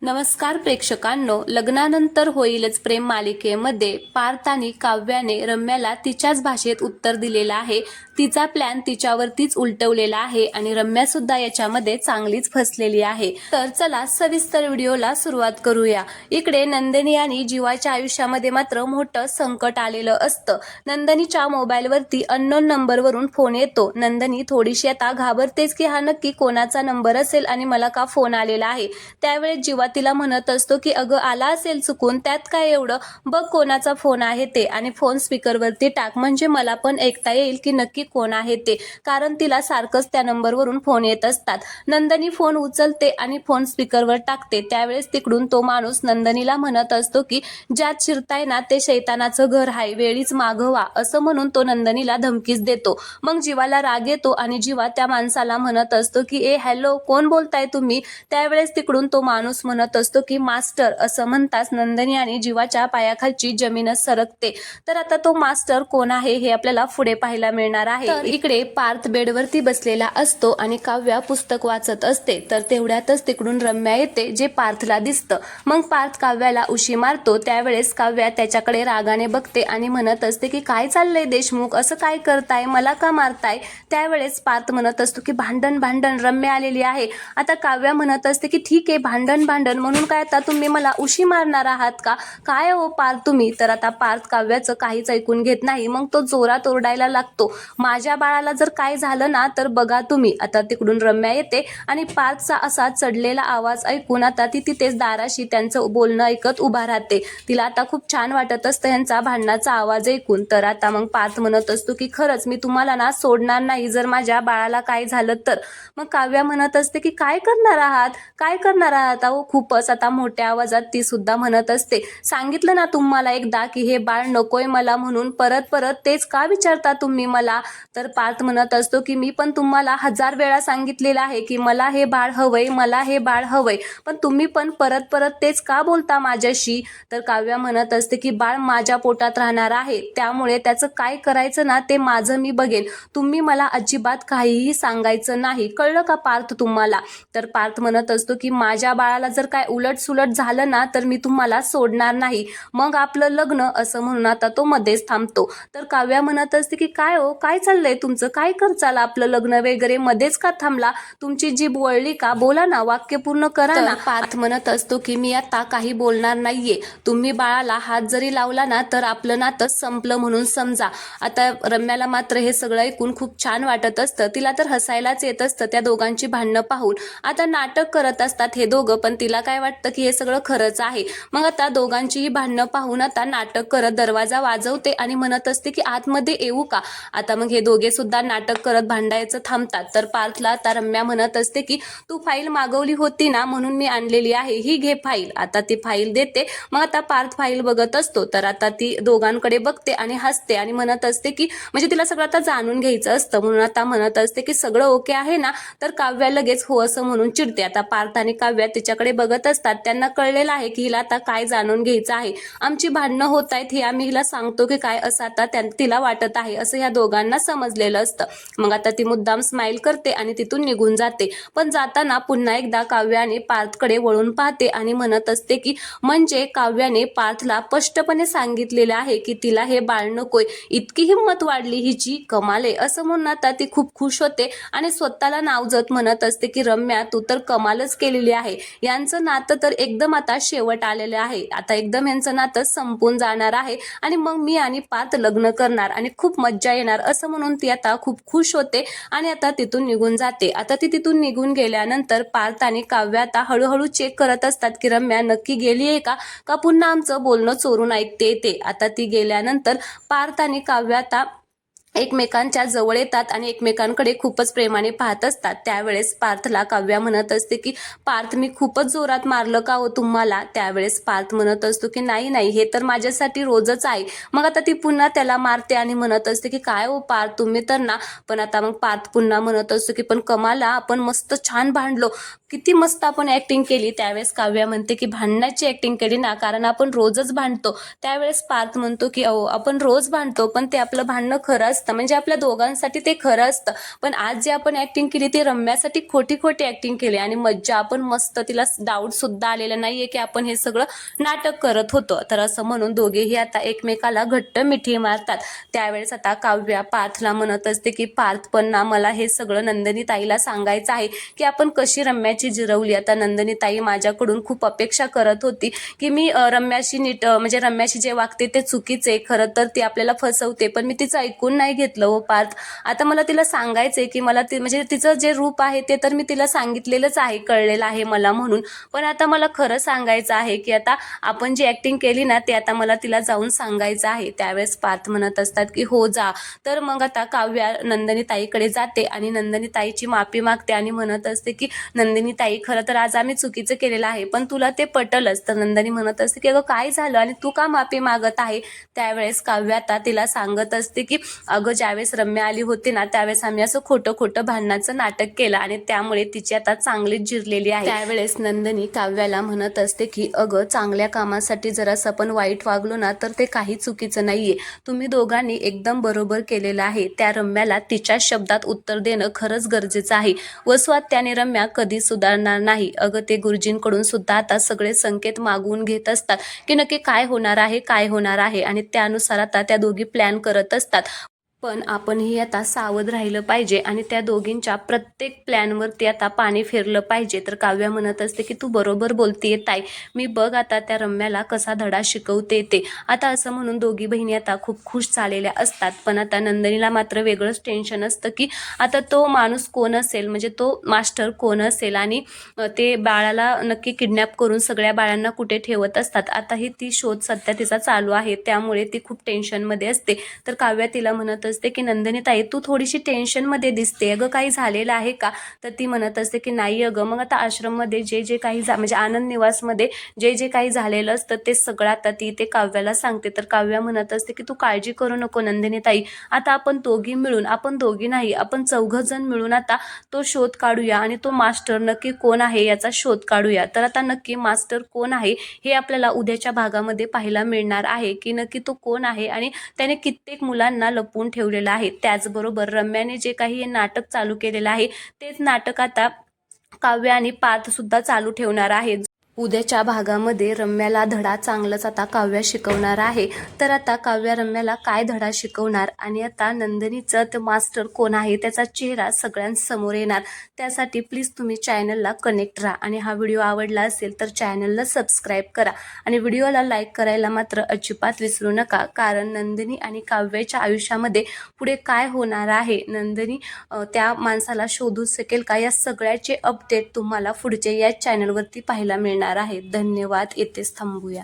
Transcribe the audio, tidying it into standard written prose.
नमस्कार प्रेक्षकांनो, लग्नानंतर होईलच प्रेम मालिकेमध्ये पार्थ आणि काव्याने रम्याला तिच्याच भाषेत उत्तर दिलेलं आहे. तिचा प्लॅन तिच्यावरतीच उलटवलेला आहे आणि रम्या सुद्धा याच्यामध्ये चांगलीच फसलेली आहे. तर चला सविस्तर व्हिडिओला सुरुवात करूया. इकडे नंदिनी आणि जीवाच्या आयुष्यामध्ये मात्र मोठं संकट आलेलं असतं. नंदिनीच्या मोबाईलवरती अननोन नंबरवरून फोन येतो. नंदिनी थोडीशी आता घाबरतेच की हा नक्की कोणाचा नंबर असेल आणि मला का फोन आलेला आहे. त्यावेळेस जीवा तिला म्हणत असतो की अगं आला असेल चुकून, त्यात काय एवढं, बघ कोणाचा फोन आहे ते आणि फोन स्पीकरवरती टाक, म्हणजे मला पण ऐकता येईल की नक्की कोण आहे ते, कारण तिला सारखंच त्या नंबरवरून फोन येत असतात. नंदिनी फोन उचलते आणि फोन स्पीकरवर टाकते. त्यावेळेस तिकडून तो माणूस नंदिनीला म्हणत असतो की ज्यात शिरताय ना ते शैतानाचं घर आहे, वेळीच मागवा, असं म्हणून तो नंदिनीला धमकीच देतो. मग जीवाला राग येतो आणि जीवा त्या माणसाला म्हणत असतो की ए हॅलो, कोण बोलताय तुम्ही. त्यावेळेस तिकडून तो माणूस म्हणत असतो की मास्टर, असं म्हणताच नंदिनी आणि जीवाच्या पायाखालची जमीनच सरकते. तर आता तो मास्टर कोण आहे हे आपल्याला पुढे पाहायला मिळणार आहे. तर इकडे पार्थ बेडवरती बसलेला असतो आणि काव्या पुस्तक वाचत असते. तर तेवढ्यातच तिकडून रम्या येते, जे पार्थला दिसतं. मग पार्थ काव्याला उशी मारतो. त्यावेळेस काव्या त्याच्याकडे रागाने बघते आणि म्हणत असते की काय चाललंय देशमुख, असं काय करताय, मला का मारताय. त्यावेळेस पार्थ म्हणत असतो की भांडण भांडण, रम्या आलेली आहे. आता काव्या म्हणत असते की ठीक आहे, भांडण भांडण म्हणून काय आता तुम्ही मला उशी मारणार आहात का, काय हो पार्थ तुम्ही. तर आता पार्थ काव्याचं काहीच ऐकून घेत नाही. मग तो जोरात ओरडायला लागतो, माझ्या बाळाला जर काय झालं ना तर बघा तुम्ही. आता तिकडून रम्या येते आणि पार्थचा असा चढलेला आवाज ऐकून आता ती तिथेच दाराशी त्यांचं बोलणं ऐकत उभा राहते. तिला आता खूप छान वाटत असतं यांचा भांडणाचा आवाज ऐकून. तर आता मग पार्थ म्हणत असतो की खरंच मी तुम्हाला ना सोडणार नाही जर माझ्या बाळाला काय झालं तर. मग काव्या म्हणत असते की काय करणार आहात, काय करणार आहात. अहो खूपच आता मोठ्या आवाजात ती सुद्धा म्हणत असते, सांगितलं ना तुम्हाला एकदा की हे बाळ नकोय मला म्हणून, परत परत तेच का विचारता तुम्ही मला. तर पार्थ म्हणत असतो की मी पण तुम्हाला 1000 वेळा सांगितलेलं आहे की मला हे बाळ हवंय, मला हे बाळ हवंय, पण तुम्ही पण परत परत तेच का बोलता माझ्याशी. तर काव्या म्हणत असते की बाळ माझ्या पोटात राहणार आहे, त्यामुळे त्याचं काय करायचं ना ते माझं मी बघेन, तुम्ही मला अजिबात काहीही सांगायचं नाही, कळलं का पार्थ तुम्हाला. तर पार्थ म्हणत असतो की माझ्या बाळाला जर काय उलट सुलट झालं ना तर मी तुम्हाला सोडणार नाही, मग आपलं लग्न, असं म्हणून आता तो मध्येच थांबतो. तर काव्या म्हणत असते की काय हो, काय चाललंय तुमचं, काय करचाल, आपलं लग्न वगैरे मध्येच का थांबला, तुमची जीभ वळली का, बोला ना, वाक्य पूर्ण करा ना. पार्थ म्हणत असतो की मी आता काही बोलणार नाहीये, तुम्ही बाळाला हात जरी लावला ना तर आपलं नातं संपलं म्हणून समजा. आता रम्याला मात्र हे सगळं ऐकून खूप छान वाटत असतं. तिला तर हसायलाच येत असतं त्या दोघांची भांडणं पाहून. आता नाटक करत असतात हे दोघं, पण तिला काय वाटतं की हे सगळं खरंच आहे. मग आता दोघांचीही भांडणं पाहून आता नाटक करत दरवाजा वाजवते आणि म्हणत असते की आतमध्ये येऊ का. आता मग हे दोघे सुद्धा नाटक करत भांडायचं थांबतात. तर पार्थला आता रम्या म्हणत असते की तू फाईल मागवली होती ना म्हणून मी आणलेली आहे, ही घे फाईल. आता ती फाईल देते. मग आता पार्थ फाईल बघत असतो. तर आता ती दोघांकडे बघते आणि हसते आणि म्हणत असते की म्हणजे तिला सगळं आता जाणून घ्यायचं असतं, म्हणून आता म्हणत असते की सगळं ओके आहे ना. तर काव्या लगेच हो असं म्हणून चिडते. आता पार्थ आणि काव्या तिच्याकडे बघत असतात. त्यांना कळलेलं आहे की हिला आता काय जाणून घ्यायचं आहे, आमची भांडणं होत आहेत हे आम्ही हिला सांगतो की काय, असं आता तिला वाटत आहे, असं ह्या दोघांना समजलेलं असतं. मग आता ती मुद्दाम स्माइल करते आणि तिथून निघून जाते. पण जाताना पुन्हा एकदा काव्याने पार्थकडे वळून पाहते आणि म्हणत असते की म्हणजे काव्याने पार्थला स्पष्टपणे सांगितलेलं आहे की तिला हे बाळ नकोय, इतकी हिंमत वाढली हिची, कमाले, असं म्हणून आता ती खूप खुश होते आणि स्वतःला नावजत म्हणत असते की रम्या तू तर कमालच केलेली आहे, यांचं नातं तर एकदम आता शेवट आलेलं आहे, आता एकदम यांचं नातं संपून जाणार आहे आणि मग मी आणि पार्थ लग्न करणार आणि खूप मज्जा येणार, असं म्हणून ती आता खूप खुश होते आणि आता तिथून निघून जाते. आता ती तिथून निघून गेल्यानंतर पार्थ आणि काव्य आता हळूहळू चेक करत असतात की रम्या नक्की गेली आहे का पुन्हा आमचं बोलणं चोरून ऐकते ते. आता ती गेल्यानंतर पार्थ आणि काव्य आता एकमेकांच्या जवळ येतात आणि एकमेकांकडे खूपच प्रेमाने पाहत असतात. त्यावेळेस पार्थला काव्या म्हणत असते की पार्थ मी खूपच जोरात मारलं का हो तुम्हाला. त्यावेळेस पार्थ म्हणत असतो की नाही नाही, हे तर माझ्यासाठी रोजच आहे. मग आता ती पुन्हा त्याला मारते आणि म्हणत असते की काय हो पार्थ तुम्ही तर ना. पण आता मग पार्थ पुन्हा म्हणत असतो की पण कमाला, आपण मस्त छान भांडलो, किती मस्त आपण ऍक्टिंग केली. त्यावेळेस काव्या म्हणते की भांडण्याची ऍक्टिंग केली ना, कारण आपण रोजच भांडतो. त्यावेळेस पार्थ म्हणतो की अहो आपण रोज भांडतो, पण ते आपलं भांडणं खरं असतं, असतं, म्हणजे आपल्या दोघांसाठी ते खरं असतं. पण आज जे आपण ऍक्टिंग केली ती रम्यासाठी खोटी खोटी ऍक्टिंग केली आणि मज्जा आपण मस्त, तिला डाऊट सुद्धा आलेला नाहीये की आपण हे सगळं नाटक करत होतो. तर असं म्हणून दोघेही आता एकमेकाला घट्ट मिठी मारतात. त्यावेळेस आता काव्या पार्थला म्हणत असते की पार्थ पण ना, मला हे सगळं नंदिनी ताईला सांगायचं आहे की आपण कशी रम्याची जिरवली. आता नंदिनी ताई माझ्याकडून खूप अपेक्षा करत होती की मी रम्याशी नीट म्हणजे रम्याशी जे वागते ते चुकीचे, खरं तर ती आपल्याला फसवते, पण मी तिचं ऐकून नाही घेतलं हो पार्थ. आता मला तिला सांगायचंय की मला ती म्हणजे तिचं जे रूप आहे ते तर मी तिला सांगितलेलंच आहे, कळलेलं आहे मला म्हणून, पण आता मला खरं सांगायचं आहे की आता आपण जी ऍक्टिंग केली ना ते आता मला तिला जाऊन सांगायचं आहे. त्यावेळेस पार्थ म्हणत असतात की हो जा. तर मग आता काव्या नंदिनी ताईकडे जाते आणि नंदिनी ताईची माफी मागते आणि म्हणत असते की नंदिनी ताई, खरं तर आज आम्ही चुकीचं केलेलं आहे, पण तुला ते पटलच. तर नंदिनी म्हणत असते की अगं काय झालं आणि तू का माफी मागत आहे. त्यावेळेस काव्या आता तिला सांगत असते की अगं ज्यावेळेस रम्या आली होती ना त्यावेळेस आम्ही असं खोटं खोटं भांडणाचं नाटक केलं आणि त्यामुळे तिची आता चांगलीच जिरलेली आहे. त्यावेळेस नंदिनी काव्याला म्हणत असते की अगं चांगल्या कामासाठी जर असं आपण वाईट वागलो ना तर ते काही चुकीचं नाहीये. तुम्ही दोघांनी एकदम बरोबर केलेलं आहे. त्या रम्याला तिच्या शब्दात उत्तर देणं खरंच गरजेचं आहे. वसवात त्याने रम्या कधी सुधारणार नाही. अगं ते गुरुजींकडून सुद्धा आता सगळे संकेत मागवून घेत असतात की नक्की काय होणार आहे, काय होणार आहे, आणि त्यानुसार आता त्या दोघी प्लॅन करत असतात. पण आपणही आता सावध राहिलं पाहिजे आणि त्या दोघींच्या प्रत्येक प्लॅनवरती आता पाणी फिरलं पाहिजे. तर काव्या म्हणत असते की तू बरोबर बोलतेय ताई, मी बघ आता त्या रम्याला कसा धडा शिकवते ते. आता असं म्हणून दोघी बहिणी आता खूप खुश झालेल्या असतात. पण आता नंदिनीला मात्र वेगळंच टेन्शन असतं की आता तो माणूस कोण असेल, म्हणजे तो मास्टर कोण असेल आणि ते बाळाला नक्की किडनॅप करून सगळ्या बाळांना कुठे ठेवत असतात. आता ही ती शोध सध्या तिचा चालू आहे, त्यामुळे ती खूप टेन्शनमध्ये असते. तर काव्या तिला म्हणत असते की नंदिनी ताई तू थोडीशी टेन्शन मध्ये दिसते, अगं काही झालेलं आहे का. तर ती म्हणत असते की नाही अगं. मग आता आश्रममध्ये जे जे काही म्हणजे आनंद निवासमध्ये जे जे काही झालेलं असतं ते सगळं आता ती ते काव्याला सांगते. तर काव्या म्हणत असते की तू काळजी करू नको नंदिनी ताई, आता आपण दोघी मिळून, आपण दोघी नाही आपण 4 जण मिळून आता तो शोध काढूया आणि तो मास्टर नक्की कोण आहे याचा शोध काढूया. तर आता नक्की मास्टर कोण आहे हे आपल्याला उद्याच्या भागामध्ये पाहायला मिळणार आहे की नक्की तो कोण आहे आणि त्याने कित्येक मुलांना लपवून ठेवलेलं आहे. त्याचबरोबर रम्याने जे काही हे नाटक चालू केलेलं आहे तेच नाटक आता काव्य आणि पार्थ सुद्धा चालू ठेवणार आहे. उद्याच्या भागामध्ये रम्याला धडा चांगलाच आता काव्या शिकवणार आहे. तर आता काव्या रम्याला काय धडा शिकवणार आणि आता नंदिनीचं ते मास्टर कोण आहे त्याचा चेहरा सगळ्यांसमोर येणार. त्यासाठी प्लीज तुम्ही चॅनलला कनेक्ट राहा आणि हा व्हिडिओ आवडला असेल तर चॅनलला सबस्क्राईब करा आणि व्हिडिओला लाईक करायला मात्र अजिबात विसरू नका. कारण नंदिनी आणि काव्याच्या आयुष्यामध्ये पुढे काय होणार आहे, नंदिनी त्या माणसाला शोधू शकेल का, या सगळ्याचे अपडेट तुम्हाला पुढचे या चॅनलवरती पाहायला मिळणार आहे. धन्यवाद. येथेच थांबूया.